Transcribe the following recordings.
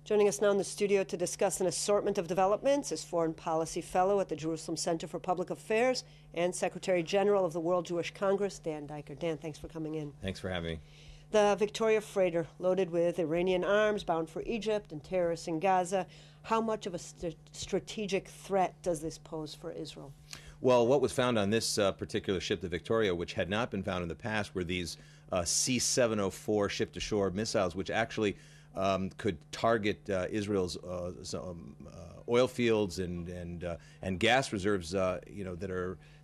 Joining us now in the studio to discuss an assortment of developments is Foreign Policy Fellow at the Jerusalem Center for Public Affairs and Secretary General of the World Jewish Congress, Dan Diker. Dan, thanks for coming in. Thanks for having me. The Victoria freighter, loaded with Iranian arms, bound for Egypt and terrorists in Gaza. How much of a strategic threat does this pose for Israel? Well, what was found on this particular ship, the Victoria, which had not been found in the past, were these C-704 ship-to-shore missiles, which actually could target Israel's oil fields and gas reserves, that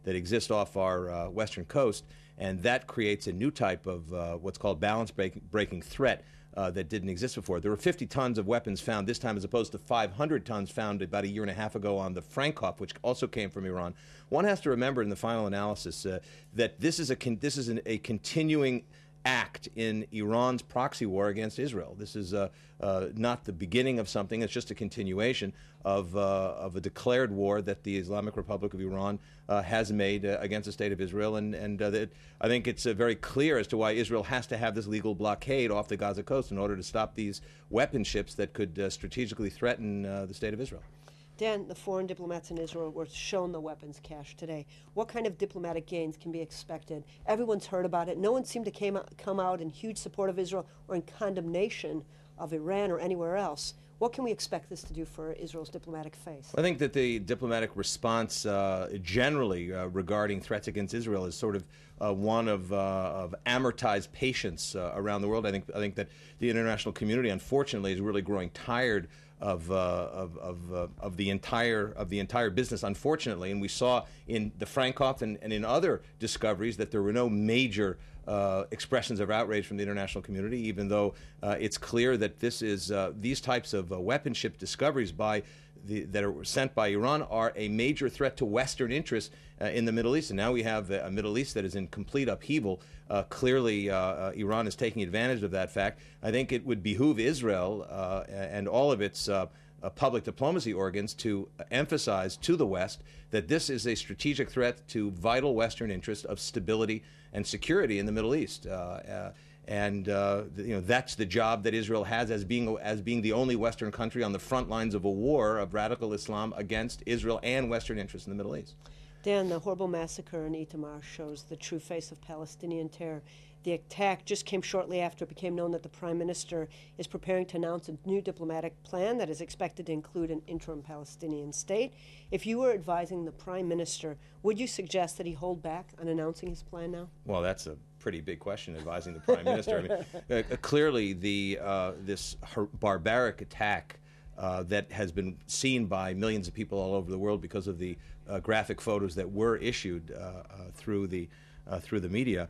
exist off our western coast, and that creates a new type of what's called balance-breaking threat that didn't exist before. There were 50 tons of weapons found this time, as opposed to 500 tons found about a year and a half ago on the Frankhoff, which also came from Iran. One has to remember in the final analysis that this is a continuing act in Iran's proxy war against Israel. This is not the beginning of something. It's just a continuation of a declared war that the Islamic Republic of Iran has made against the state of Israel. And I think it's very clear as to why Israel has to have this legal blockade off the Gaza coast in order to stop these weapon ships that could strategically threaten the state of Israel. Dan, the foreign diplomats in Israel were shown the weapons cache today. What kind of diplomatic gains can be expected? Everyone's heard about it. No one seemed to come out in huge support of Israel or in condemnation of Iran or anywhere else. What can we expect this to do for Israel's diplomatic face? I think that the diplomatic response generally regarding threats against Israel is sort of one of amortized patience around the world. I think that the international community, unfortunately, is really growing tired of the entire business, unfortunately. And we saw in the Frankhoff and in other discoveries that there were no major expressions of outrage from the international community, even though it's clear that these types of weapon ship discoveries that are sent by Iran are a major threat to Western interests in the Middle East. And now we have a Middle East that is in complete upheaval. Clearly, Iran is taking advantage of that fact. I think it would behoove Israel and all of its public diplomacy organs to emphasize to the West that this is a strategic threat to vital Western interests of stability and security in the Middle East. That's the job that Israel has as being the only Western country on the front lines of a war of radical Islam against Israel and Western interests in the Middle East. Dan, the horrible massacre in Itamar shows the true face of Palestinian terror. The attack just came shortly after it became known that the Prime Minister is preparing to announce a new diplomatic plan that is expected to include an interim Palestinian state. If you were advising the Prime Minister, would you suggest that he hold back on announcing his plan now? Well, that's a pretty big question, advising the Prime Minister. I mean, clearly, this barbaric attack that has been seen by millions of people all over the world because of the graphic photos that were issued through the media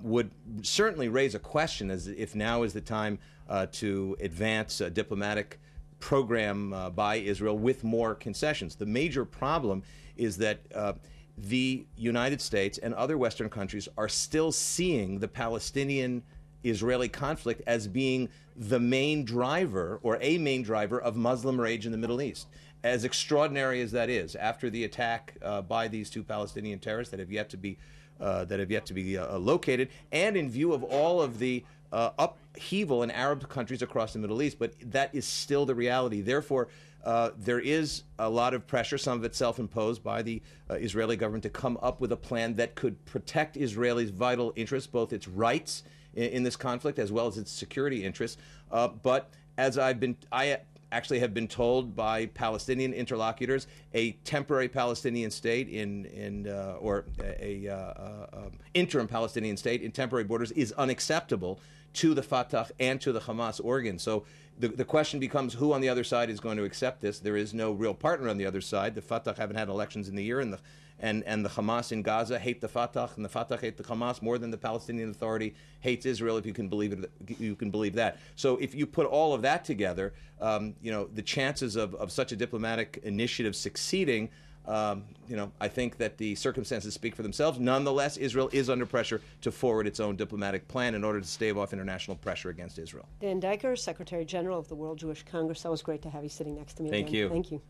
would certainly raise a question as if now is the time to advance a diplomatic program by Israel with more concessions. The major problem is that the United States and other Western countries are still seeing the Palestinian-Israeli conflict as being the main driver or a main driver of Muslim rage in the Middle East. As extraordinary as that is, after the attack by these two Palestinian terrorists that have yet to be located, and in view of all of the upheaval in Arab countries across the Middle East, but that is still the reality. Therefore, there is a lot of pressure, some of it self-imposed by the Israeli government, to come up with a plan that could protect Israel's vital interests, both its rights in this conflict as well as its security interests. But as I actually have been told by Palestinian interlocutors, a temporary Palestinian state or interim Palestinian state in temporary borders is unacceptable to the Fatah and to the Hamas organs. So the question becomes, who on the other side is going to accept this? There is no real partner on the other side. The Fatah haven't had elections in the year, and the Hamas in Gaza hate the Fatah, and the Fatah hate the Hamas more than the Palestinian Authority hates Israel, if you can believe it. You can believe that. So if you put all of that together, the chances of such a diplomatic initiative succeeding, I think that the circumstances speak for themselves. Nonetheless, Israel is under pressure to forward its own diplomatic plan in order to stave off international pressure against Israel. Dan Diker, Secretary General of the World Jewish Congress. That was great to have you sitting next to me again. Thank you. Thank you.